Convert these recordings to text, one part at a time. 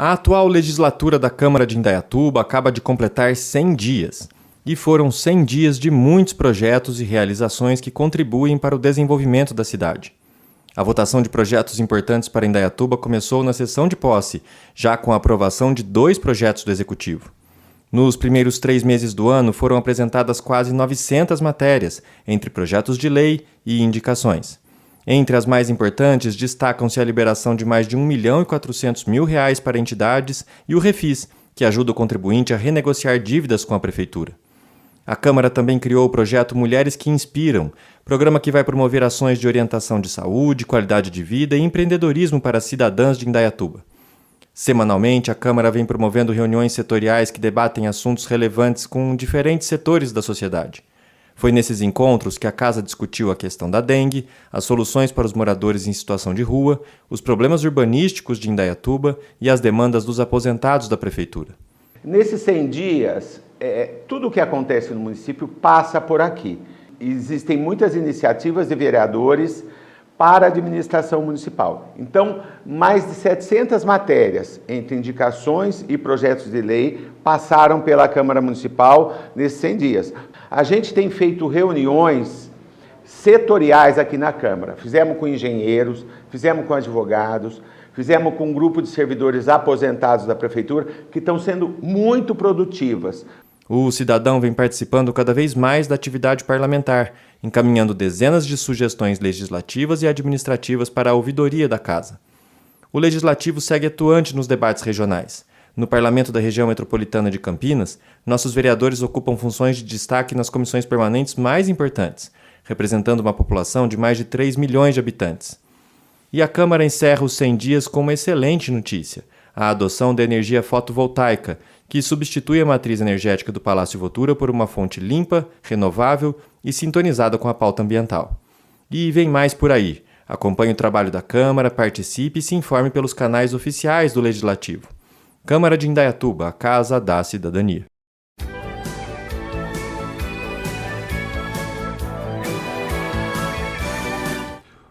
A atual legislatura da Câmara de Indaiatuba acaba de completar 100 dias. E foram 100 dias de muitos projetos e realizações que contribuem para o desenvolvimento da cidade. A votação de projetos importantes para Indaiatuba começou na sessão de posse, já com a aprovação de 2 projetos do Executivo. Nos primeiros 3 meses do ano foram apresentadas quase 900 matérias, entre projetos de lei e indicações. Entre as mais importantes, destacam-se a liberação de mais de R$ 1.400.000 para entidades e o Refis, que ajuda o contribuinte a renegociar dívidas com a Prefeitura. A Câmara também criou o projeto Mulheres que Inspiram, programa que vai promover ações de orientação de saúde, qualidade de vida e empreendedorismo para cidadãs de Indaiatuba. Semanalmente, a Câmara vem promovendo reuniões setoriais que debatem assuntos relevantes com diferentes setores da sociedade. Foi nesses encontros que a Casa discutiu a questão da dengue, as soluções para os moradores em situação de rua, os problemas urbanísticos de Indaiatuba e as demandas dos aposentados da Prefeitura. Nesses 100 dias, tudo o que acontece no município passa por aqui. Existem muitas iniciativas de vereadores para a administração municipal. Então, mais de 700 matérias, entre indicações e projetos de lei, passaram pela Câmara Municipal nesses 100 dias. A gente tem feito reuniões setoriais aqui na Câmara. Fizemos com engenheiros, fizemos com advogados, fizemos com um grupo de servidores aposentados da Prefeitura, que estão sendo muito produtivas. O cidadão vem participando cada vez mais da atividade parlamentar, encaminhando dezenas de sugestões legislativas e administrativas para a ouvidoria da Casa. O Legislativo segue atuante nos debates regionais. No Parlamento da Região Metropolitana de Campinas, nossos vereadores ocupam funções de destaque nas comissões permanentes mais importantes, representando uma população de mais de 3 milhões de habitantes. E a Câmara encerra os 100 dias com uma excelente notícia: a adoção da energia fotovoltaica, que substitui a matriz energética do Palácio Votura por uma fonte limpa, renovável e sintonizada com a pauta ambiental. E vem mais por aí. Acompanhe o trabalho da Câmara, participe e se informe pelos canais oficiais do Legislativo. Câmara de Indaiatuba, a Casa da Cidadania.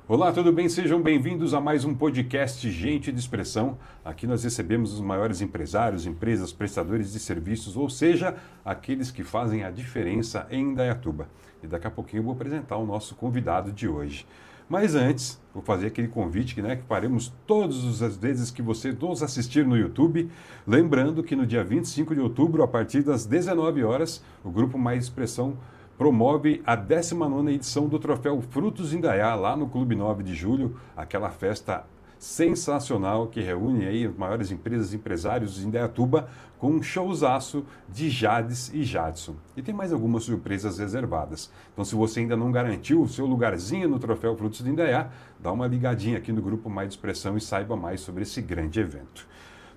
Olá, tudo bem? Sejam bem-vindos a mais um podcast Gente de Expressão. Aqui nós recebemos os maiores empresários, empresas, prestadores de serviços, ou seja, aqueles que fazem a diferença em Indaiatuba. E daqui a pouquinho eu vou apresentar o nosso convidado de hoje. Mas antes, vou fazer aquele convite que faremos todas as vezes que você nos assistir no YouTube. Lembrando que no dia 25 de outubro, a partir das 19 horas, o Grupo Mais Expressão promove a 19ª edição do Troféu Frutos Indaiá, lá no Clube 9 de Julho, aquela festa sensacional que reúne aí as maiores empresas e empresários de Indaiatuba com um showzaço de Jades e Jadson. E tem mais algumas surpresas reservadas. Então, se você ainda não garantiu o seu lugarzinho no Troféu Frutos de Indaiá, dá uma ligadinha aqui no Grupo Mais Expressão e saiba mais sobre esse grande evento.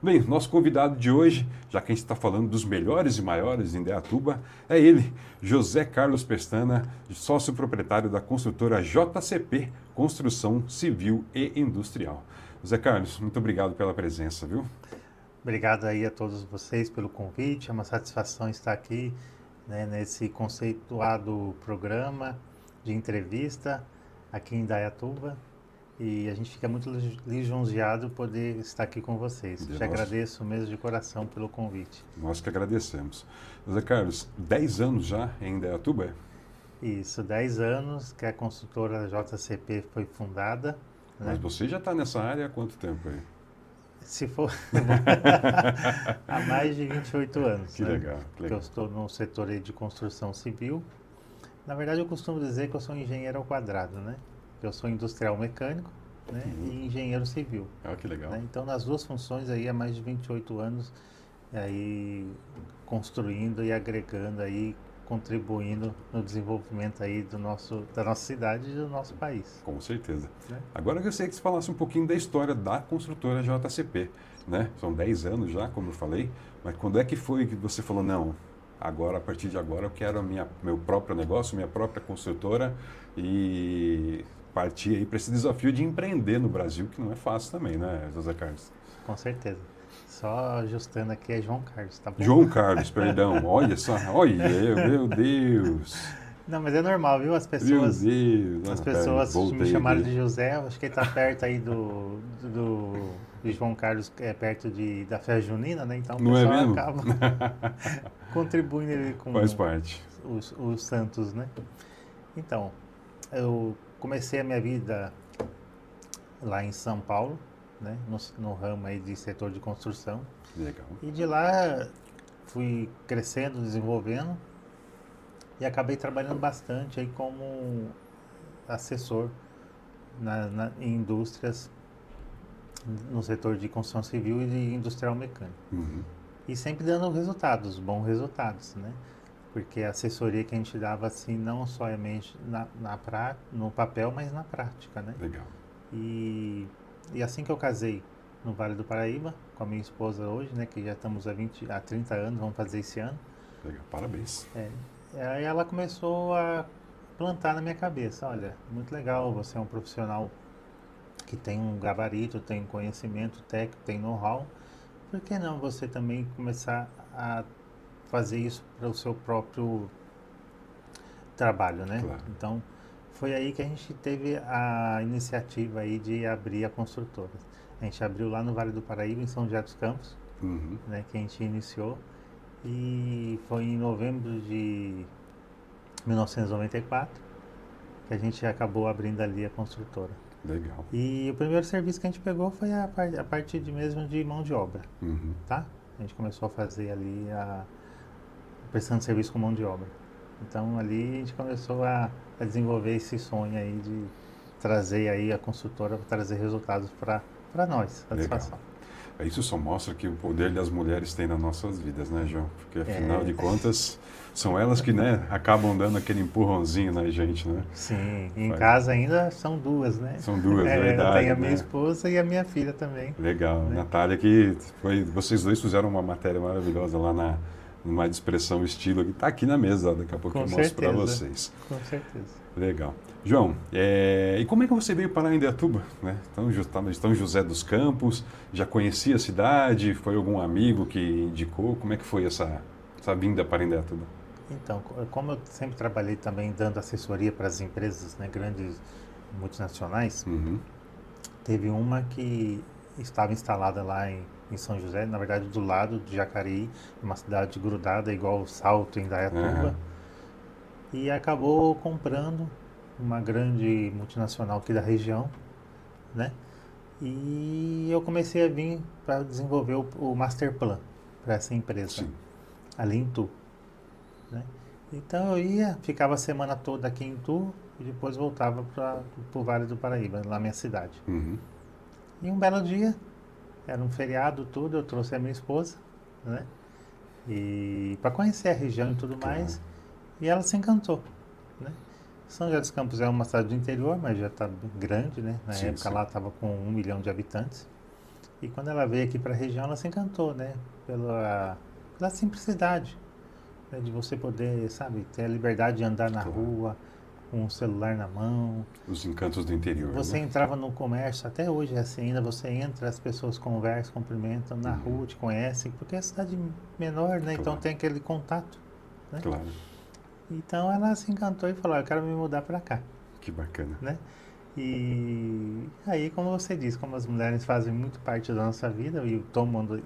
Bem, nosso convidado de hoje, já que a gente está falando dos melhores e maiores em Indaiatuba, é ele, José Carlos Pestana, sócio proprietário da construtora JCP, Construção Civil e Industrial. José Carlos, muito obrigado pela presença, viu? Obrigado aí a todos vocês pelo convite, é uma satisfação estar aqui, nesse conceituado programa de entrevista aqui em Indaiatuba. E a gente fica muito lisonjeado poder estar aqui com vocês. Te agradeço mesmo de coração pelo convite. Nós que agradecemos. José Carlos, 10 anos já em Indaiatuba? Isso, 10 anos que a construtora JCP foi fundada. Mas você já está nessa área há quanto tempo aí? Se for... há mais de 28 anos. Que legal, que legal. Eu estou no setor aí de construção civil. Na verdade, eu costumo dizer que eu sou engenheiro ao quadrado, né? Eu sou industrial mecânico, e engenheiro civil. Que legal. Então, nas duas funções aí há mais de 28 anos, aí construindo e agregando aí, contribuindo no desenvolvimento aí da nossa cidade e do nosso país. Com certeza. Agora eu gostaria que você falasse um pouquinho da história da construtora JCP, né? São 10 anos já, como eu falei, mas quando é que foi que você falou, não, agora, a partir de agora eu quero meu próprio negócio, minha própria construtora e partir aí para esse desafio de empreender no Brasil, que não é fácil também, né, José Carlos? Com certeza. Só ajustando aqui é João Carlos, tá bom? João Carlos, perdão. Olha só, olha, meu Deus. Não, mas é normal, viu? As pessoas, meu Deus. as pessoas me chamaram de José, acho que ele tá perto aí do de João Carlos, é perto da festa junina, né? Então o Não é pessoal mesmo? acaba contribuindo ali com Faz parte. os santos, né? Então, eu comecei a minha vida lá em São Paulo, né? No ramo aí de setor de construção. Legal. E de lá fui crescendo, desenvolvendo e acabei trabalhando bastante aí como assessor em indústrias no setor de construção civil e de industrial mecânico. Uhum. E sempre dando resultados, bons resultados, né? Porque a assessoria que a gente dava assim, não somente no papel, mas na prática, né? Legal. E assim que eu casei no Vale do Paraíba, com a minha esposa hoje, né? Que já estamos há 30 anos, vamos fazer esse ano. Legal. Parabéns. Aí ela começou a plantar na minha cabeça, olha, muito legal, você é um profissional que tem um gabarito, tem conhecimento técnico, tem know-how, por que não você também começar a fazer isso para o seu próprio trabalho, né? Claro. Então, foi aí que a gente teve a iniciativa aí de abrir a construtora. A gente abriu lá no Vale do Paraíba, em São José dos Campos, Uhum. né, que a gente iniciou, e foi em novembro de 1994 que a gente acabou abrindo ali a construtora. Legal. E o primeiro serviço que a gente pegou foi a partir mesmo de mão de obra, Uhum. tá? A gente começou a fazer ali prestando serviço com mão de obra. Então ali a gente começou a desenvolver esse sonho aí de trazer aí a construtora para trazer resultados para nós, satisfação. Isso só mostra que o poder das mulheres tem nas nossas vidas, né, João? Porque afinal de contas, são elas que, né, acabam dando aquele empurrãozinho na gente, né? Sim, em casa ainda são duas, né? São duas, verdade. Eu tenho a minha né? esposa e a minha filha também. Legal. né? Natália, vocês dois fizeram uma matéria maravilhosa lá numa expressão estilo que está aqui na mesa, daqui a pouco eu mostro para vocês. Com certeza. Legal. João, e como é que você veio parar em Indaiatuba? Né? Estão José dos Campos, já conhecia a cidade? Foi algum amigo que indicou? Como é que foi essa vinda para Indaiatuba? Então, como eu sempre trabalhei também dando assessoria para as empresas, né, grandes multinacionais, Uhum. teve uma que estava instalada lá em São José, na verdade do lado de Jacareí, uma cidade grudada igual Salto, em Indaiatuba, Uhum. e acabou comprando uma grande multinacional aqui da região, né? E eu comecei a vir para desenvolver o Master Plan para essa empresa, Sim. ali em Tu, né? Então eu ficava a semana toda aqui em Tu e depois voltava para o Vale do Paraíba, lá minha cidade. Uhum. E um belo dia, era um feriado, tudo, eu trouxe a minha esposa, né? E para conhecer a região e tudo mais, e ela se encantou, né? São José dos Campos é uma cidade do interior, mas já está grande, né? Na época sim. lá estava com 1 milhão de habitantes. E quando ela veio aqui para a região, ela se encantou, né? Pela simplicidade, né? De você poder, sabe, ter a liberdade de andar na rua, com o celular na mão. Os encantos do interior. Você né? entrava no comércio, até hoje é assim ainda, você entra, as pessoas conversam, cumprimentam na rua, te conhecem, porque é cidade menor, né? Então tem aquele contato, né? Claro. Então ela se encantou e falou, eu quero me mudar para cá, Que bacana. né? E aí, como você disse, como as mulheres fazem muito parte da nossa vida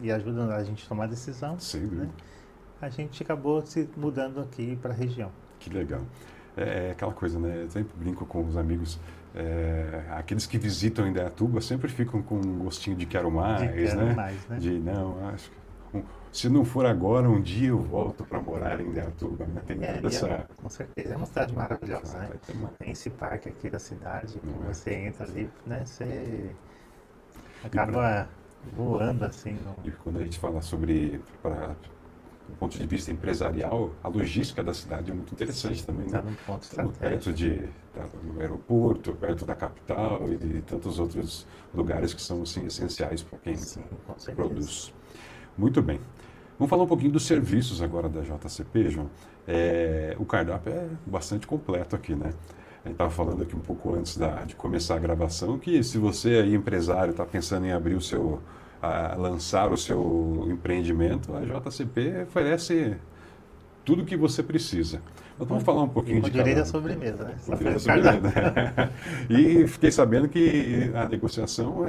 e ajudam a gente a tomar decisão, Sem dúvida. né? A gente acabou se mudando aqui para a região. Que legal. É aquela coisa, né? Eu sempre brinco com os amigos. Aqueles que visitam Indaiatuba sempre ficam com um gostinho de quero mais, né? De não, acho que se não for agora, um dia eu volto para morar em Indaiatuba. Né? Tem Com certeza, é uma cidade maravilhosa, né? Tem esse parque aqui da cidade, que você entra ali, né? Você acaba voando assim. E quando a gente fala sobre do ponto de vista empresarial, a logística da cidade é muito interessante também. Está né? num ponto Estamos estratégico. perto do aeroporto, perto da capital e de tantos outros lugares que são assim, essenciais para quem Sim, com certeza. produz. Muito bem. Vamos falar um pouquinho dos serviços agora da JCP, João. O cardápio é bastante completo aqui, né? A gente estava falando aqui um pouco antes de começar a gravação que se você aí, empresário, está pensando em abrir lançar o seu empreendimento, a JCP oferece tudo o que você precisa. Mas vamos falar um pouquinho de direito à sobremesa, né? Direito à sobremesa. E fiquei sabendo que a negociação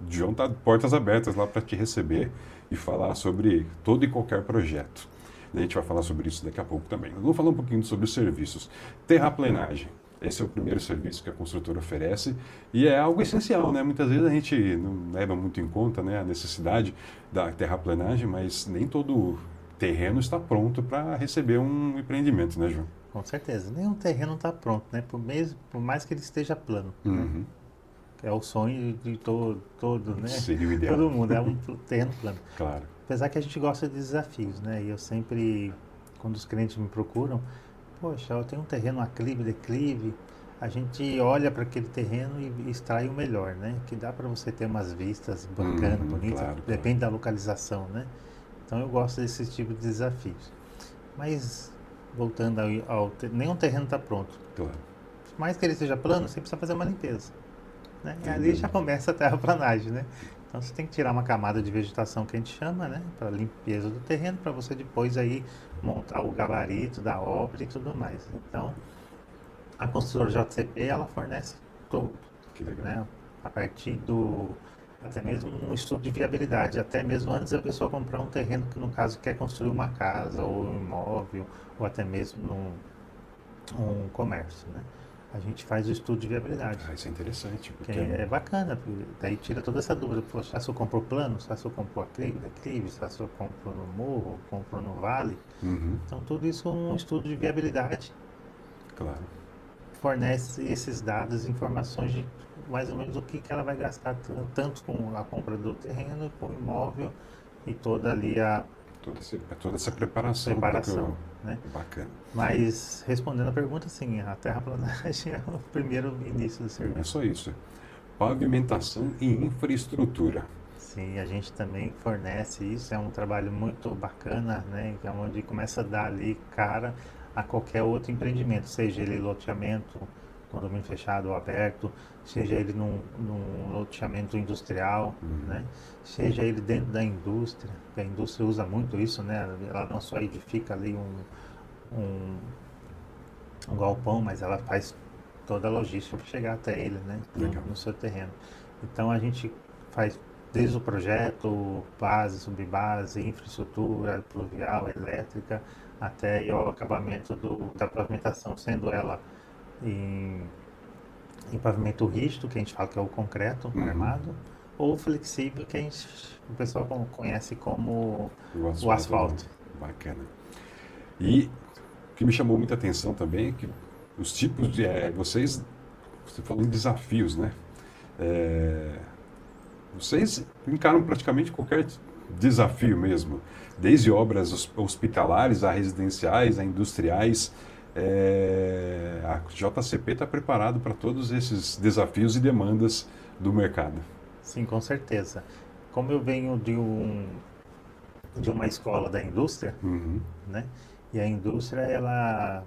John está de portas abertas lá para te receber e falar sobre todo e qualquer projeto. A gente vai falar sobre isso daqui a pouco também. Vamos falar um pouquinho sobre os serviços. Terraplenagem. Esse é o primeiro serviço que a construtora oferece e é algo essencial, né? Muitas vezes a gente não leva muito em conta, né, a necessidade da terraplenagem, mas nem todo terreno está pronto para receber um empreendimento, né, João? Com certeza. Nenhum terreno está pronto, né? Por mais que ele esteja plano, né? Uhum. É o sonho de todo, né? Seria o ideal. Todo mundo, é um terreno plano. Claro. Apesar que a gente gosta de desafios, né? E eu sempre, quando os clientes me procuram, poxa, eu tenho um terreno aclive, declive, a gente olha para aquele terreno e extrai o melhor, né? Que dá para você ter umas vistas bacanas, bonitas, claro, depende da localização, né? Então eu gosto desse tipo de desafios. Mas, voltando nenhum terreno está pronto. Claro. Por mais que ele seja plano, você precisa fazer uma limpeza, né? E ali já começa a terraplanagem, né? Então você tem que tirar uma camada de vegetação que a gente chama, né? Para limpeza do terreno, para você depois aí montar o gabarito da obra e tudo mais. Então, a construtora JCP, ela fornece tudo, Que legal. né? A partir até mesmo um estudo de viabilidade, até mesmo antes da pessoa comprar um terreno que, no caso, quer construir uma casa ou um imóvel, ou até mesmo um comércio, né? A gente faz o estudo de viabilidade. Isso é interessante. Que Porque é bacana, porque daí tira toda essa dúvida. Poxa, se eu compro plano, se eu compro aclive, se eu compro no morro, compro no vale. Uhum. Então, tudo isso um estudo de viabilidade Claro. fornece esses dados, informações de mais ou menos o que ela vai gastar, tanto com a compra do terreno, com o imóvel e toda ali a Toda essa preparação. né? Bacana. Mas, respondendo a pergunta, sim, a terraplanagem é o primeiro início do É serviço. só isso. Pavimentação e infraestrutura. Sim, a gente também fornece isso, é um trabalho muito bacana, né? Que é onde começa a dar ali cara a qualquer outro empreendimento, seja ele loteamento, condomínio fechado ou aberto, seja ele num loteamento industrial, né? Seja ele dentro da indústria, que a indústria usa muito isso, né? Ela não só edifica ali um galpão, mas ela faz toda a logística para chegar até ele, né? Legal. No seu terreno. Então a gente faz desde o projeto, base, subbase, infraestrutura, pluvial, elétrica, até aí o acabamento da pavimentação, sendo ela em pavimento rígido, que a gente fala que é o concreto armado, ou flexível, que o pessoal conhece como o asfalto. Bacana. E o que me chamou muita atenção também é que os tipos de... você falou em desafios, né? Vocês encaram praticamente qualquer desafio mesmo, desde obras hospitalares, a residenciais, a industriais. A JCP está preparado para todos esses desafios e demandas do mercado. Sim, com certeza. Como eu venho de uma escola da indústria, né? E a indústria, ela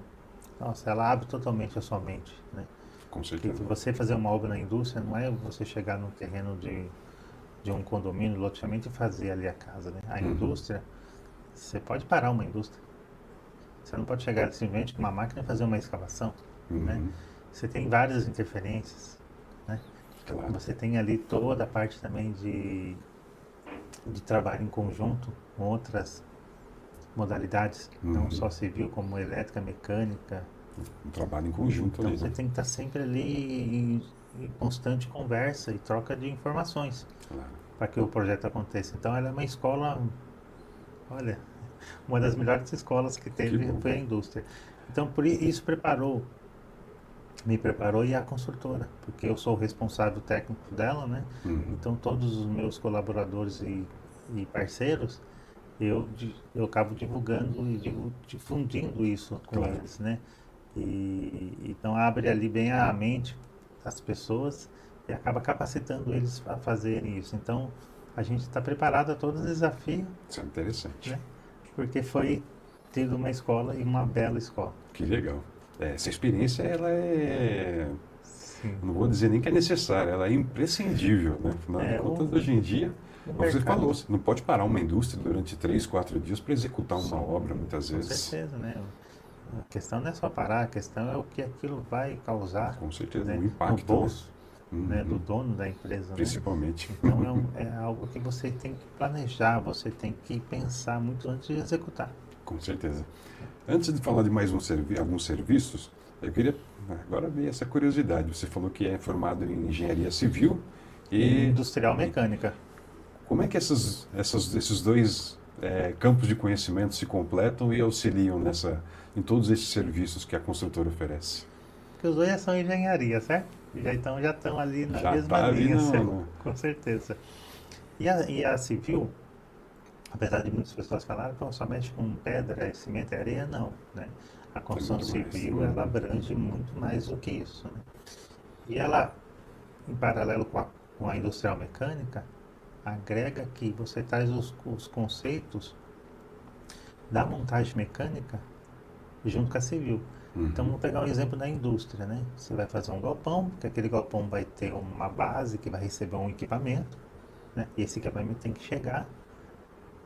abre totalmente a sua mente, né? Com certeza. Porque você fazer uma obra na indústria não é você chegar no terreno de um condomínio, loteamento e fazer ali a casa, né? A indústria, você pode parar uma indústria. Você não pode chegar simplesmente com uma máquina e fazer uma escavação, né? Você tem várias interferências, né? Claro. Você tem ali toda a parte também de trabalho em conjunto com outras modalidades, não só civil, como elétrica, mecânica. Um trabalho em conjunto. Então ali, você né? tem que estar sempre ali em constante conversa e troca de informações Claro. para que o projeto aconteça. Então ela é uma escola, olha, uma das melhores escolas que teve foi a indústria. Então por isso me preparou e a construtora, porque eu sou o responsável técnico dela, né? Então todos os meus colaboradores e parceiros, eu acabo divulgando e difundindo isso com eles, né? Então abre ali bem a mente das pessoas e acaba capacitando eles a fazerem isso. Então a gente está preparado a todo desafio. Isso é interessante. Né? Porque foi tido uma escola e uma bela escola. Que legal. Essa experiência, ela é... Sim. Não vou dizer nem que é necessária, ela é imprescindível, né? Afinal de contas, hoje em dia, como você falou, você não pode parar uma indústria durante 3, 4 dias para executar uma obra, muitas vezes. Com certeza, né? A questão não é só parar, a questão é o que aquilo vai causar. Com certeza, né? o impacto. No bolso né, do dono da empresa, né? Principalmente. Então é algo que você tem que planejar, você tem que pensar muito antes de executar. Com certeza. Antes de falar de mais alguns serviços, eu queria agora ver essa curiosidade. Você falou que é formado em engenharia civil e Industrial mecânica. como é que esses dois campos de conhecimento se completam e auxiliam em todos esses serviços que a construtora oferece? Porque os dois são engenharia, certo? Então já estão ali na Já mesma tá ali linha, no- com certeza. E a civil, apesar de muitas pessoas falarem, que só mexe com pedra, cimento e areia, não, né? A construção muito mais, civil, né? ela abrange muito mais do que isso, né? E ela, em paralelo com a industrial mecânica, agrega que você traz os conceitos da montagem mecânica junto com a civil. Então, vamos pegar um exemplo da indústria, né? Você vai fazer um galpão, que aquele galpão vai ter uma base que vai receber um equipamento, né? E esse equipamento tem que chegar,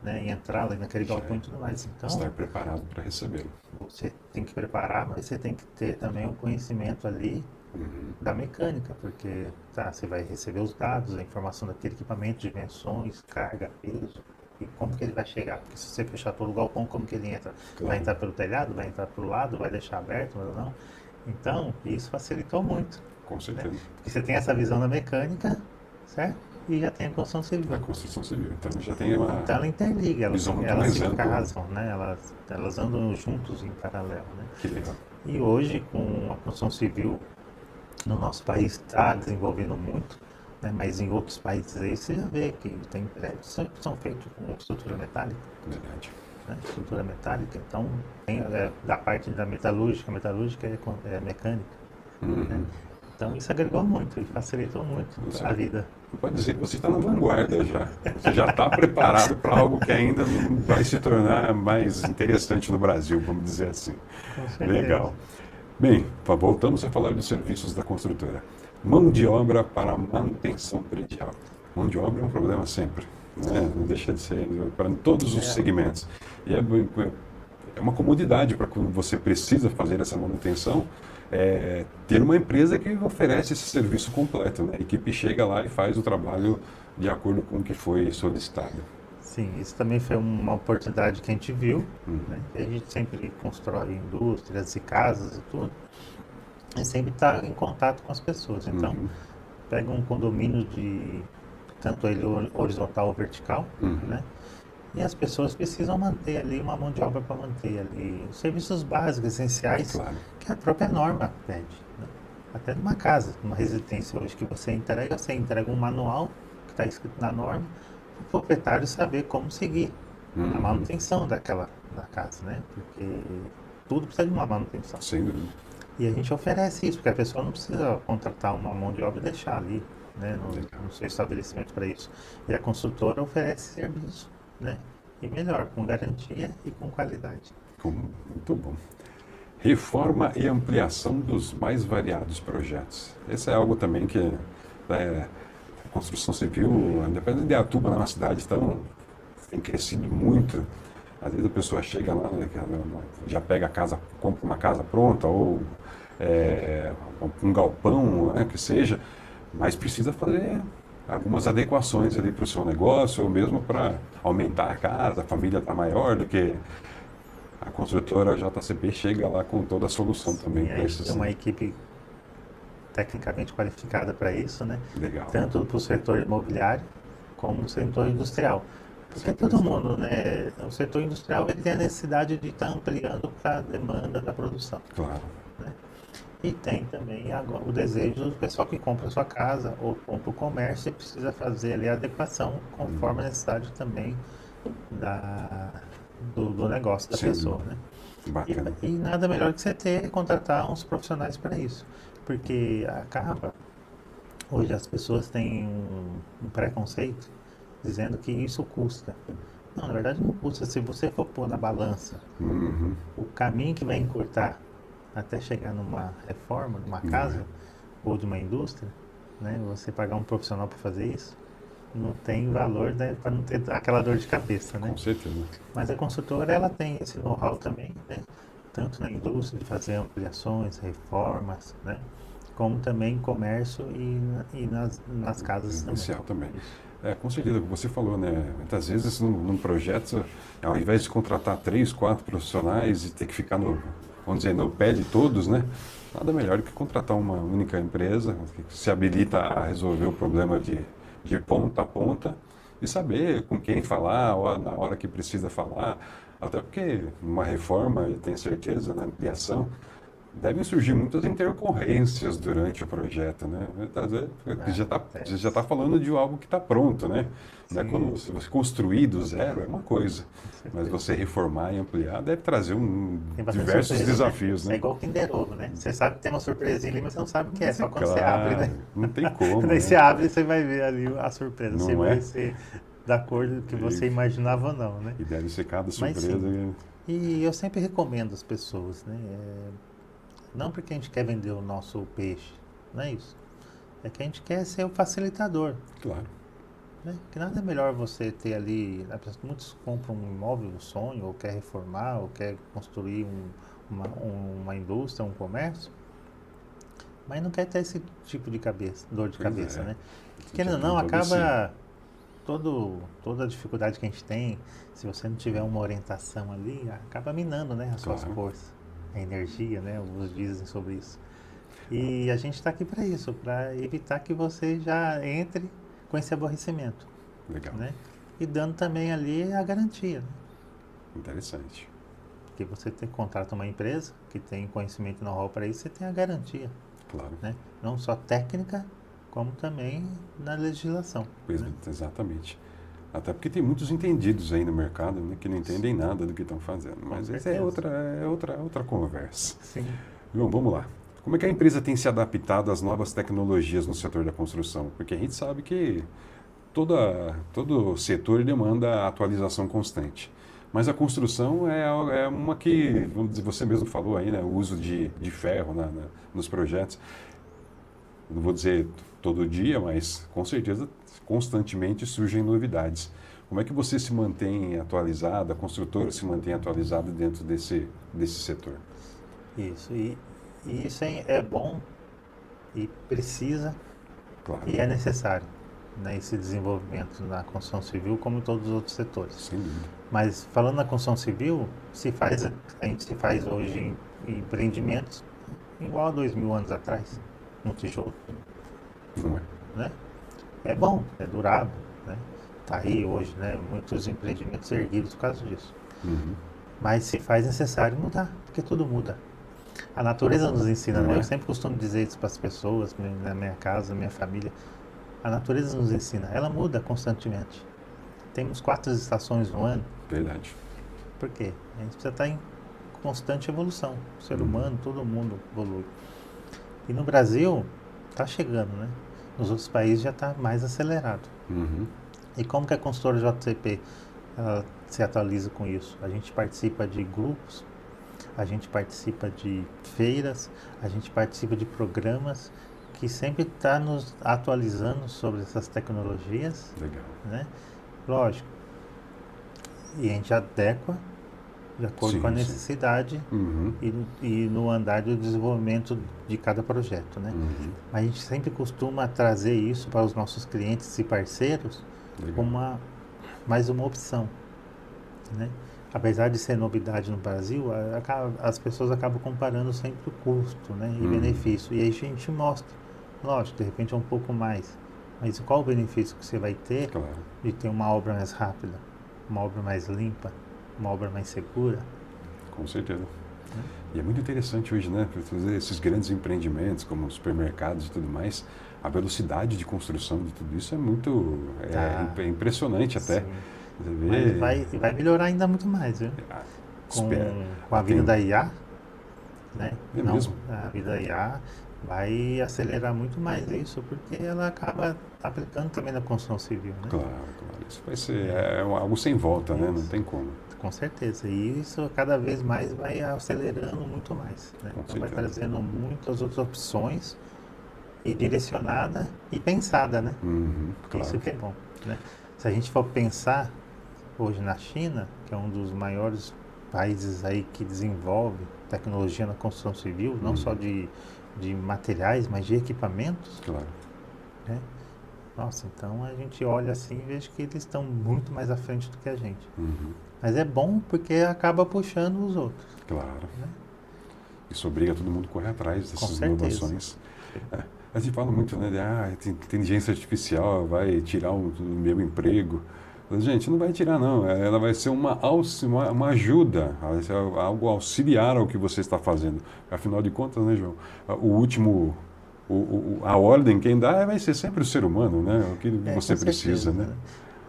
né? E entrar lá naquele galpão e tudo mais. Então, Estar preparado para recebê-lo. você tem que preparar, mas você tem que ter também um conhecimento ali da mecânica, porque você vai receber os dados, a informação daquele equipamento, dimensões, carga, peso, e como que ele vai chegar. Porque se você fechar todo o galpão, como que ele entra? Claro. Vai entrar pelo telhado, vai entrar pelo lado, vai deixar aberto, ou não? Então, isso facilitou muito, Com certeza. porque você tem essa visão da mecânica, certo? E já tem a construção civil. A construção civil. Então já tem uma. Então ela interliga, elas, visão muito elas mais se ampla. casam, né? Elas andam juntos em paralelo, né? Que legal. E hoje, com a construção civil, no nosso país está desenvolvendo muito, né? Mas em outros países aí você já vê que tem prédios que são feitos com estrutura metálica, Verdade. né? Estrutura metálica, então tem da parte da metalúrgica é mecânica, né? Então isso agregou muito e facilitou muito a vida. Pode dizer que você está na vanguarda já. Você já está preparado para algo que ainda vai se tornar mais interessante no Brasil, vamos dizer assim. Com certeza. Legal. Bem, voltamos a falar dos serviços da construtora. Mão de obra para manutenção predial. Mão de obra é um problema sempre, né? Não deixa de ser para todos os segmentos. E é uma comodidade para quando você precisa fazer essa manutenção, ter uma empresa que oferece esse serviço completo, né? A equipe chega lá e faz o trabalho de acordo com o que foi solicitado. Sim, isso também foi uma oportunidade que a gente viu, né? A gente sempre constrói indústrias e casas e tudo, e sempre está em contato com as pessoas. Então, pega um condomínio de tanto ele horizontal ou vertical, né? E as pessoas precisam manter ali uma mão de obra para manter ali os serviços básicos, essenciais, Claro. que a própria norma pede, né? Até numa casa, numa residência hoje que você entrega um manual que está escrito na norma, o proprietário saber como seguir a manutenção da casa, né? Porque tudo precisa de uma manutenção. Sem dúvida. E a gente oferece isso, porque a pessoa não precisa contratar uma mão de obra e deixar ali, né, no seu estabelecimento para isso. E a construtora oferece serviço, né? E melhor, com garantia e com qualidade. Muito bom. Reforma e ampliação dos mais variados projetos. Esse é algo também que a construção civil, independente de Atuba na cidade, tem crescido muito. Às vezes a pessoa chega lá, né, já pega a casa, compra uma casa pronta ou um galpão, né, que seja, mas precisa fazer algumas adequações ali para o seu negócio ou mesmo para aumentar a casa, a família está maior do que a construtora JCP chega lá com toda a solução também E para aí esses. tem uma equipe tecnicamente qualificada para isso, né? Legal. Tanto para o setor imobiliário como no setor industrial. Porque todo mundo, né? O setor industrial ele tem a necessidade de estar ampliando para a demanda da produção. Claro. Né? E tem também agora o desejo do pessoal que compra a sua casa ou compra o comércio e precisa fazer ali a adequação conforme a necessidade também do negócio da Sim. pessoa, né? Bacana. E nada melhor que você contratar uns profissionais para isso, porque hoje as pessoas têm um preconceito dizendo que isso custa. Não, na verdade não custa. Se você for pôr na balança o caminho que vai encurtar até chegar numa reforma, numa casa ou de uma indústria, né? Você pagar um profissional para fazer isso, não tem valor, né, para não ter aquela dor de cabeça, né? Com certeza. Mas a construtora ela tem esse know-how também, né? Tanto na indústria de fazer ampliações, reformas, né? como também comércio e nas casas também. Residencial também. Com certeza, o que você falou, né? Muitas vezes num projeto, ao invés de contratar 3, 4 profissionais e ter que ficar vamos dizer, no pé de todos, né? Nada melhor do que contratar uma única empresa que se habilita a resolver o problema de ponta a ponta e saber com quem falar, na hora que precisa falar. Até porque numa reforma, eu tenho certeza, na ampliação, devem surgir muitas intercorrências durante o projeto, né? Às vezes, você já está falando de algo que está pronto, né? Não é quando você construir do zero é uma coisa, mas você reformar e ampliar deve trazer diversos surpresa, desafios, né? né? É igual Kinder Ovo, né? Você sabe que tem uma surpresinha ali, mas você não sabe o que é, só quando você abre, né? Não tem como, Daí né? você abre e você vai ver ali a surpresa, Não se é? vai ser da cor que você Isso. imaginava ou não, né? E deve ser cada Mas surpresa. sim. E eu sempre recomendo às pessoas, né? Não porque a gente quer vender o nosso peixe, não é isso. É que a gente quer ser o facilitador. Claro. Né? Que nada é melhor você ter ali. Muitos compram um imóvel, um sonho, ou quer reformar, ou quer construir uma indústria, um comércio, mas não quer ter esse tipo de dor de cabeça, né? Querendo ou não, acaba toda a dificuldade que a gente tem, se você não tiver uma orientação ali, acaba minando, né, as suas forças, a energia, né? Alguns dizem sobre isso. E a gente está aqui para isso, para evitar que você já entre com esse aborrecimento. Legal. Né? E dando também ali a garantia. Né? Interessante. Porque você contrata uma empresa que tem conhecimento e know-how para isso, você tem a garantia. Claro. Né? Não só técnica, como também na legislação. Né? Exatamente. Até porque tem muitos entendidos aí no mercado, né, que não entendem nada do que estão fazendo. Mas essa é outra conversa. Sim. João, vamos lá. Como é que a empresa tem se adaptado às novas tecnologias no setor da construção? Porque a gente sabe que todo setor demanda atualização constante. Mas a construção é uma que, vamos dizer, você mesmo falou aí, né, o uso de ferro nos projetos. Não vou dizer todo dia, mas com certeza constantemente surgem novidades. Como é que você se mantém atualizado, a construtora se mantém atualizada dentro desse setor? Isso, e isso é bom e precisa, Claro. e é necessário, né, esse desenvolvimento na construção civil, como em todos os outros setores. Sem dúvida. Mas falando na construção civil, a gente se faz hoje em empreendimentos igual a 2000 anos atrás, no tijolo. Não é? Né? É bom, é durável, né? Tá aí hoje, né? Muitos empreendimentos erguidos por causa disso. Uhum. Mas se faz necessário mudar, porque tudo muda. A natureza nos ensina, né? Eu sempre costumo dizer isso para as pessoas, na minha casa, na minha família. A natureza nos ensina, ela muda constantemente. Temos 4 estações no ano. Verdade. Por quê? A gente precisa estar em constante evolução. O ser humano, todo mundo evolui. E no Brasil, está chegando, né? Nos outros países já está mais acelerado. Uhum. E como que a consultora JCP se atualiza com isso? A gente participa de grupos, a gente participa de feiras, a gente participa de programas que sempre está nos atualizando sobre essas tecnologias. Legal. Né? Lógico. E a gente adequa de acordo com a necessidade e no andar do desenvolvimento de cada projeto, né? Mas a gente sempre costuma trazer isso para os nossos clientes e parceiros como mais uma opção, né? Apesar de ser novidade no Brasil, as pessoas acabam comparando sempre o custo, né, e benefício. E aí a gente mostra, lógico, de repente é um pouco mais, mas qual o benefício que você vai ter de ter uma obra mais rápida, uma obra mais limpa, uma obra mais segura? Com certeza. E é muito interessante hoje, né, para fazer esses grandes empreendimentos, como supermercados e tudo mais, a velocidade de construção de tudo isso é muito impressionante até. Sim. Mas vai melhorar ainda muito mais, viu? Com a vida da IA, né? Mesmo? A vida da IA vai acelerar muito mais isso, porque ela acaba aplicando também na construção civil, né? Claro. Isso vai ser algo sem volta, né? Não tem como. Com certeza. E isso cada vez mais vai acelerando muito mais, né? Então vai trazendo muitas outras opções e direcionada e pensada, né? Claro. Isso que é bom, né? Se a gente for pensar hoje na China, que é um dos maiores países aí que desenvolve tecnologia na construção civil, não só de de materiais, mas de equipamentos, Claro. né? Nossa, então a gente olha assim e veja que eles estão muito mais à frente do que a gente. Uhum. Mas é bom porque acaba puxando os outros, Claro. né? Isso obriga todo mundo a correr atrás Com dessas certeza. inovações. A gente fala muito, né, de inteligência artificial vai tirar o meu emprego. Gente, não vai tirar, não. Ela vai ser uma ajuda, vai ser algo auxiliar ao que você está fazendo. Afinal de contas, né, João? O último, a ordem quem dá vai ser sempre o ser humano, né? O que você Com precisa, certeza, né?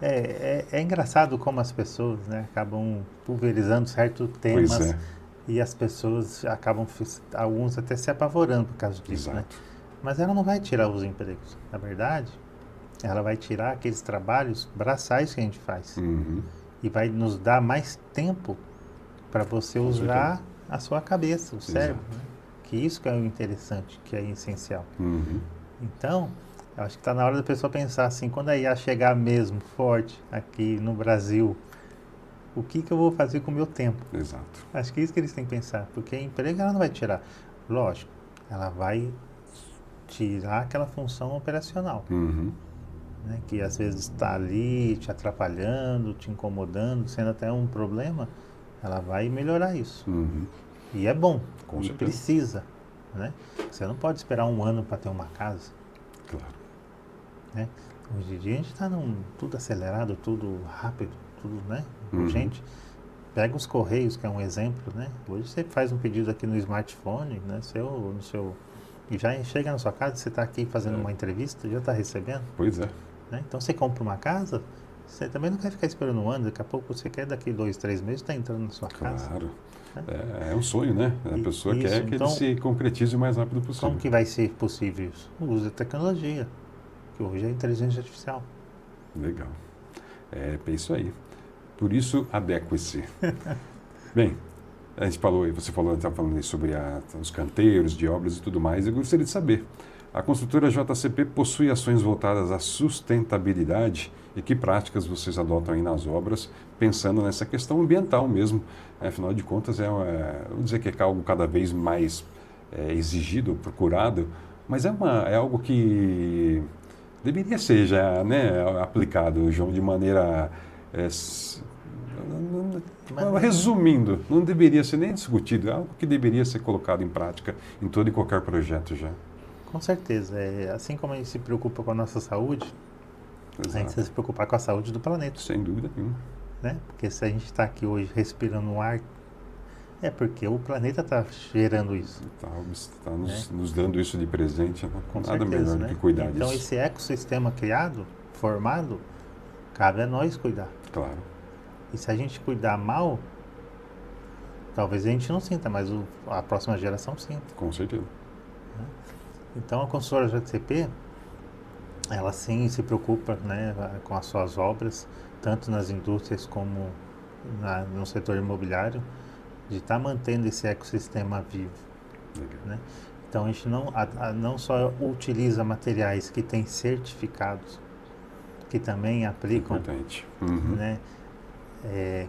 né? É engraçado como as pessoas, né, acabam pulverizando certos Pois temas é, e as pessoas acabam, alguns até se apavorando por causa disso, né? exato. Mas ela não vai tirar os empregos. Na verdade, ela vai tirar aqueles trabalhos braçais que a gente faz Uhum. e vai nos dar mais tempo para você Com usar a sua cabeça, o cérebro, Exato. né? Que isso que é o interessante, que é essencial. Uhum. Então, eu acho que está na hora da pessoa pensar assim, quando a IA chegar mesmo forte aqui no Brasil, o que eu vou fazer com o meu tempo? Exato. Acho que é isso que eles têm que pensar, porque emprego ela não vai tirar. Lógico, ela vai tirar aquela função operacional, Uhum. né, que às vezes está ali te atrapalhando, te incomodando, sendo até um problema, ela vai melhorar isso. Uhum. E é bom, Com e certeza. precisa, né? Você não pode esperar um ano para ter uma casa, Claro. né? Hoje em dia a gente está tudo acelerado, tudo rápido, tudo, né? Uhum. Urgente. Pega os Correios, que é um exemplo, né? Hoje você faz um pedido aqui no smartphone, né? No seu, e já chega na sua casa, você está aqui fazendo uma entrevista, já está recebendo, Pois é. né? Então você compra uma casa, você também não quer ficar esperando um ano, daqui a pouco você quer daqui 2, 3 meses está entrando na sua casa. Claro. É um sonho, né? A pessoa Isso, quer que então, ele se concretize o mais rápido como possível. que vai ser possível isso? O uso da tecnologia, que hoje é a inteligência artificial. Legal. É isso aí. Por isso, adeque-se. Bem, a gente falou, você estava falando aí sobre os canteiros de obras e tudo mais. Eu gostaria de saber, a construtora JCP possui ações voltadas à sustentabilidade e que práticas vocês adotam aí nas obras, pensando nessa questão ambiental mesmo? Afinal de contas, vou dizer que é algo cada vez mais exigido, procurado, mas é algo que deveria ser já, né, aplicado, João, de maneira... resumindo, não deveria ser nem discutido, é algo que deveria ser colocado em prática em todo e qualquer projeto já. Com certeza, assim como a gente se preocupa com a nossa saúde, a gente Exato. precisa se preocupar com a saúde do planeta, Sem dúvida nenhuma. né? Porque se a gente está aqui hoje respirando um ar, é porque o planeta está gerando isso. Está nos dando isso de presente, né? Com Nada certeza, melhor né? do que cuidar então disso. esse ecossistema criado, formado, cabe a nós cuidar. Claro. E se a gente cuidar mal, talvez a gente não sinta, mas a próxima geração sinta. Com certeza. Então a consultora JCP, ela sim se preocupa, né, com as suas obras, tanto nas indústrias como no setor imobiliário, de estar mantendo esse ecossistema vivo. Legal. Né? Então a gente não só utiliza materiais que têm certificados, que também aplicam, Importante. Uhum. né,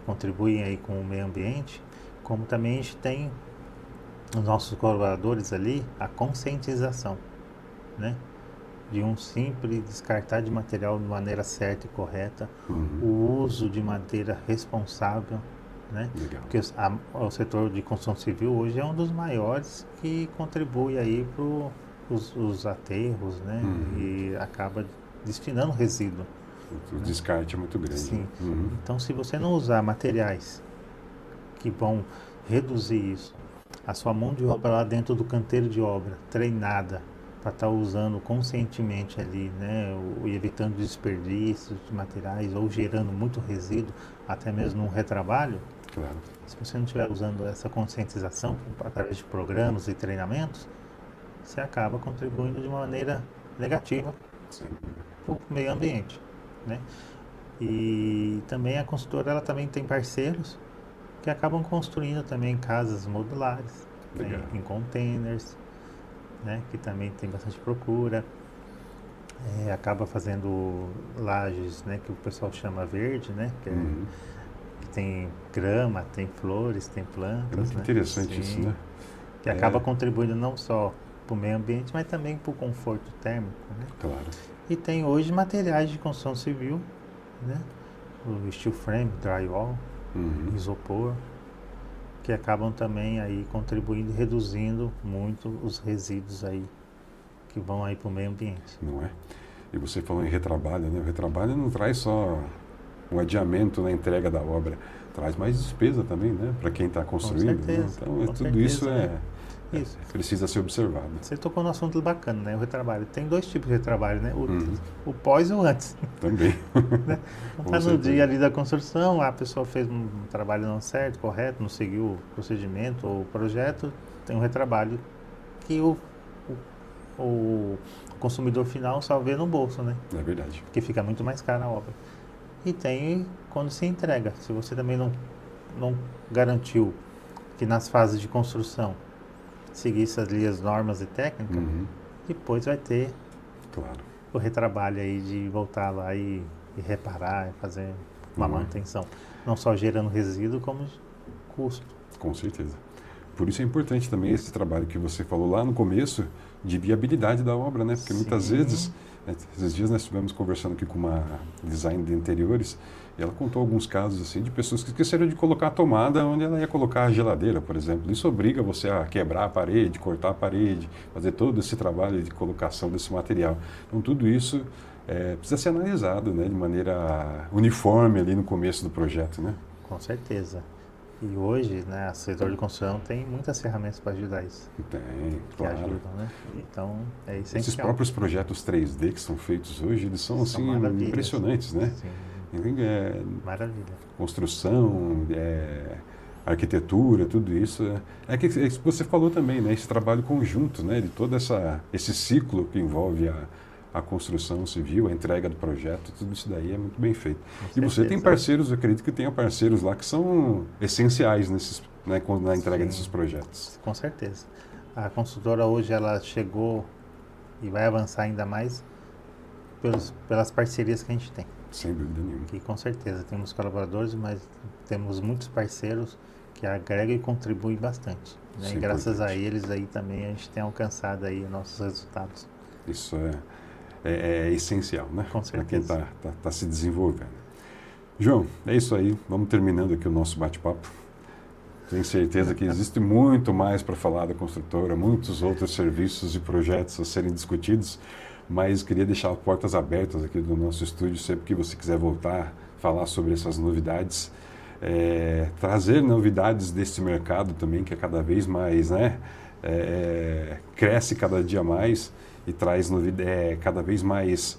contribuem aí com o meio ambiente, como também a gente tem nos nossos colaboradores ali a conscientização, né, de um simples descartar de material de maneira certa e correta, o uso de madeira responsável, né? Legal. Porque o setor de construção civil hoje é um dos maiores que contribui aí para os aterros, né? E acaba destinando resíduo. O descarte é muito grande. Sim. Uhum. Então, se você não usar materiais que vão reduzir isso, a sua mão de obra lá dentro do canteiro de obra, treinada, para estar usando conscientemente ali, né, e evitando desperdícios de materiais ou gerando muito resíduo, até mesmo um retrabalho, Claro. se você não estiver usando essa conscientização através de programas e treinamentos, você acaba contribuindo de uma maneira negativa Sim. para o meio ambiente, né? E também a consultora, ela também tem parceiros que acabam construindo também casas modulares, né, Legal. em containers, né, que também tem bastante procura, acaba fazendo lajes, né, que o pessoal chama verde, né, que tem grama, tem flores, tem plantas, É muito né, interessante sim, isso, né? que acaba contribuindo não só para o meio ambiente, mas também para o conforto térmico, né? Claro. E tem hoje materiais de construção civil, né? O steel frame, drywall, isopor, que acabam também aí contribuindo e reduzindo muito os resíduos aí que vão aí para o meio ambiente. Não é? E você falou em retrabalho, né? O retrabalho não traz só um adiamento na entrega da obra, traz mais despesa também, né? Para quem está construindo. certeza, Né? Então, com tudo isso certeza, Isso. precisa ser observado. Você tocou no assunto bacana, né? O retrabalho. Tem dois tipos de retrabalho, né? O pós e o antes. Também. Né? Com Tá no certeza. dia ali da construção, a pessoa fez um trabalho não certo, correto, não seguiu o procedimento ou o projeto, tem um retrabalho que o consumidor final só vê no bolso, né? É verdade. Porque fica muito mais cara a obra. E tem quando se entrega. Se você também não garantiu que nas fases de construção seguisse ali as normas e técnicas, depois vai ter Claro. o retrabalho aí de voltar lá e reparar, e fazer uma manutenção. Não só gerando resíduo, como custo. Com certeza. Por isso é importante também esse trabalho que você falou lá no começo de viabilidade da obra, né? Porque muitas Sim. vezes, esses dias nós estivemos conversando aqui com uma design de interiores e ela contou alguns casos assim de pessoas que esqueceram de colocar a tomada onde ela ia colocar a geladeira, por exemplo. Isso obriga você a quebrar a parede, cortar a parede, fazer todo esse trabalho de colocação desse material. Então tudo isso precisa ser analisado, né? De maneira uniforme ali no começo do projeto, né? Com certeza. E hoje, né, o setor de construção tem muitas ferramentas para ajudar isso. Tem, Que claro. ajudam, né? Então, é essencial. Esses próprios projetos 3D que são feitos hoje, eles são assim maravilhas. impressionantes, né? Sim, maravilha. Construção, arquitetura, tudo isso. É que você falou também, né? Esse trabalho conjunto, né? De todo esse ciclo que envolve a construção civil, a entrega do projeto, tudo isso daí é muito bem feito. E você tem parceiros, eu acredito que tenha parceiros lá que são essenciais na entrega desses projetos. Com certeza. A consultora hoje ela chegou e vai avançar ainda mais pelas parcerias que a gente tem. Sem dúvida nenhuma. Que com certeza temos colaboradores, mas temos muitos parceiros que agregam e contribuem bastante. Né? E graças a eles aí também a gente tem alcançado aí nossos resultados. Isso é essencial, né? Com Para quem certeza. está se desenvolvendo. João, é isso aí. Vamos terminando aqui o nosso bate-papo. Tenho certeza que existe muito mais para falar da construtora, muitos outros serviços e projetos a serem discutidos, mas queria deixar as portas abertas aqui do nosso estúdio, sempre que você quiser voltar, falar sobre essas novidades, trazer novidades desse mercado também, que é cada vez mais, né? Cresce cada dia mais e traz cada vez mais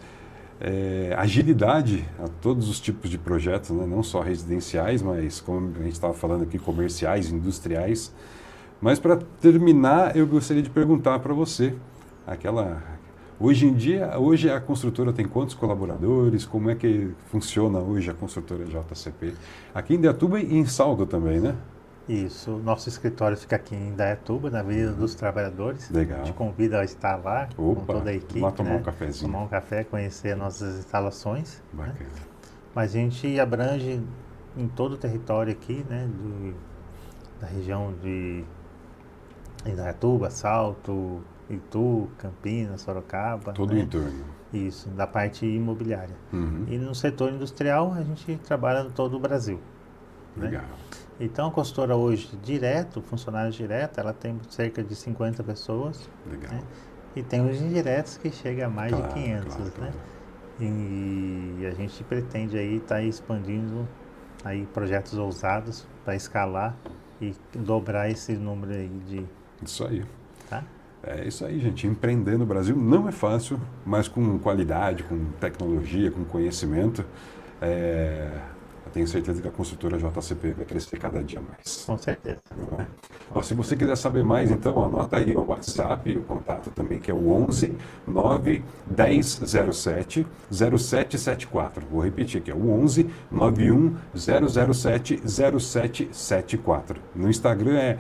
agilidade a todos os tipos de projetos, né? Não só residenciais, mas como a gente estava falando aqui, comerciais, industriais. Mas para terminar, eu gostaria de perguntar para você, hoje a construtora tem quantos colaboradores? Como é que funciona hoje a construtora JCP? Aqui em Indaiatuba e em Salto também, né? Isso, nosso escritório fica aqui em Indaiatuba, na Avenida dos Trabalhadores. Legal. Te convido a estar lá com toda a equipe. Vamos tomar né? um cafezinho. Tomar um café, conhecer as nossas instalações. Bacana. Né? Mas a gente abrange em todo o território aqui, né? Da região de Indaiatuba, Salto, Itu, Campinas, Sorocaba. Todo o né? entorno. Isso, da parte imobiliária. Uhum. E no setor industrial, a gente trabalha em todo o Brasil. Legal. Né? Então, a consultora hoje, funcionários direto, ela tem cerca de 50 pessoas. Legal. Né? E tem os indiretos que chega a mais de 500, claro. né? E a gente pretende aí estar expandindo aí projetos ousados para escalar e dobrar esse número aí de... Isso aí. Tá? É isso aí, gente. Empreender no Brasil não é fácil, mas com qualidade, com tecnologia, com conhecimento, eu tenho certeza que a construtora JCP vai crescer cada dia mais. Com certeza. Se você quiser saber mais, então anota aí o WhatsApp, o contato também, que é o 11 9 1007 0774. Vou repetir aqui, é o 11 91 007 0774. No Instagram é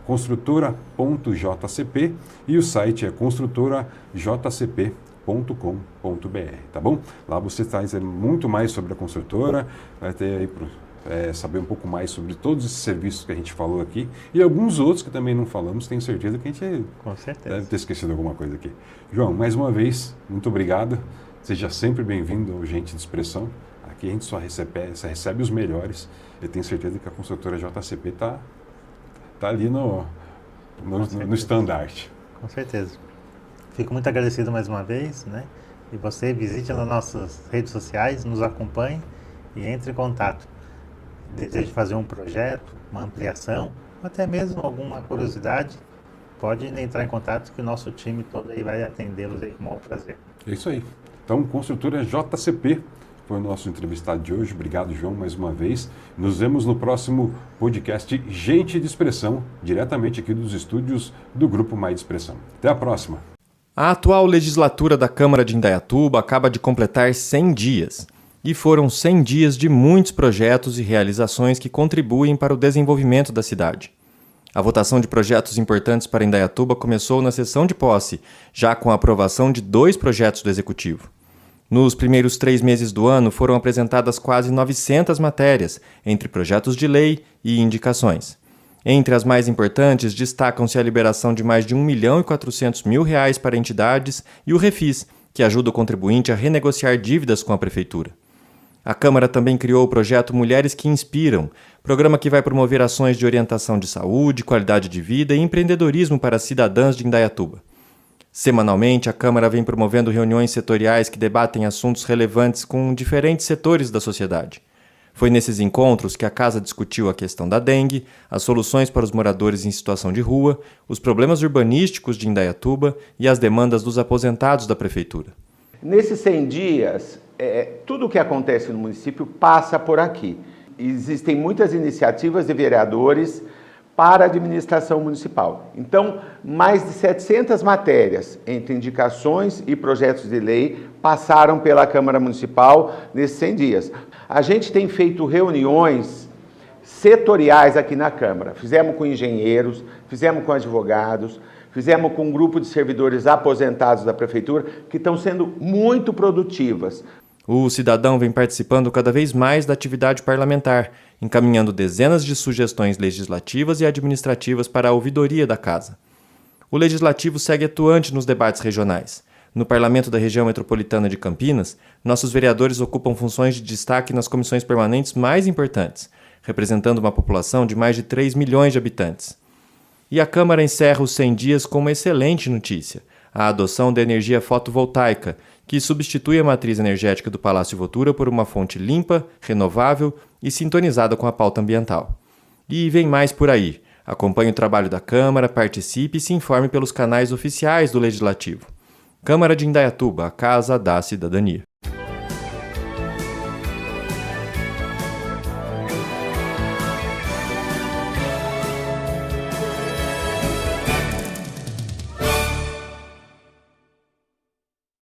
construtora.jcp e o site é construtorajcp.com.br, tá bom? Lá você traz muito mais sobre a construtora, vai ter aí saber um pouco mais sobre todos esses serviços que a gente falou aqui e alguns outros que também não falamos, tenho certeza que a gente deve ter esquecido alguma coisa aqui. João, mais uma vez, muito obrigado. Seja sempre bem-vindo ao Gente de Expressão. Aqui a gente só recebe os melhores. Eu tenho certeza que a construtora JCP está ali no estandarte. Com certeza. Fico muito agradecido mais uma vez, né? E você visite nas nossas redes sociais, nos acompanhe e entre em contato. Deseja fazer um projeto, uma ampliação, ou até mesmo alguma curiosidade, pode entrar em contato que o nosso time todo aí vai atendê-los aí com o maior prazer. É isso aí. Então, construtora JCP foi o nosso entrevistado de hoje. Obrigado, João, mais uma vez. Nos vemos no próximo podcast Gente de Expressão, diretamente aqui dos estúdios do Grupo Mais de Expressão. Até a próxima. A atual legislatura da Câmara de Indaiatuba acaba de completar 100 dias. E foram 100 dias de muitos projetos e realizações que contribuem para o desenvolvimento da cidade. A votação de projetos importantes para Indaiatuba começou na sessão de posse, já com a aprovação de 2 projetos do Executivo. Nos primeiros 3 meses do ano foram apresentadas quase 900 matérias, entre projetos de lei e indicações. Entre as mais importantes, destacam-se a liberação de mais de R$ 1.400.000 para entidades e o Refis, que ajuda o contribuinte a renegociar dívidas com a Prefeitura. A Câmara também criou o projeto Mulheres que Inspiram, programa que vai promover ações de orientação de saúde, qualidade de vida e empreendedorismo para cidadãs de Indaiatuba. Semanalmente, a Câmara vem promovendo reuniões setoriais que debatem assuntos relevantes com diferentes setores da sociedade. Foi nesses encontros que a Casa discutiu a questão da dengue, as soluções para os moradores em situação de rua, os problemas urbanísticos de Indaiatuba e as demandas dos aposentados da Prefeitura. Nesses 100 dias, tudo o que acontece no município passa por aqui. Existem muitas iniciativas de vereadores para a administração municipal. Então, mais de 700 matérias, entre indicações e projetos de lei, passaram pela Câmara Municipal nesses 100 dias. A gente tem feito reuniões setoriais aqui na Câmara. Fizemos com engenheiros, fizemos com advogados, fizemos com um grupo de servidores aposentados da Prefeitura, que estão sendo muito produtivas. O cidadão vem participando cada vez mais da atividade parlamentar, encaminhando dezenas de sugestões legislativas e administrativas para a ouvidoria da Casa. O Legislativo segue atuante nos debates regionais. No Parlamento da Região Metropolitana de Campinas, nossos vereadores ocupam funções de destaque nas comissões permanentes mais importantes, representando uma população de mais de 3 milhões de habitantes. E a Câmara encerra os 100 dias com uma excelente notícia: a adoção da energia fotovoltaica, que substitui a matriz energética do Palácio Votura por uma fonte limpa, renovável e sintonizada com a pauta ambiental. E vem mais por aí. Acompanhe o trabalho da Câmara, participe e se informe pelos canais oficiais do Legislativo. Câmara de Indaiatuba, a Casa da Cidadania.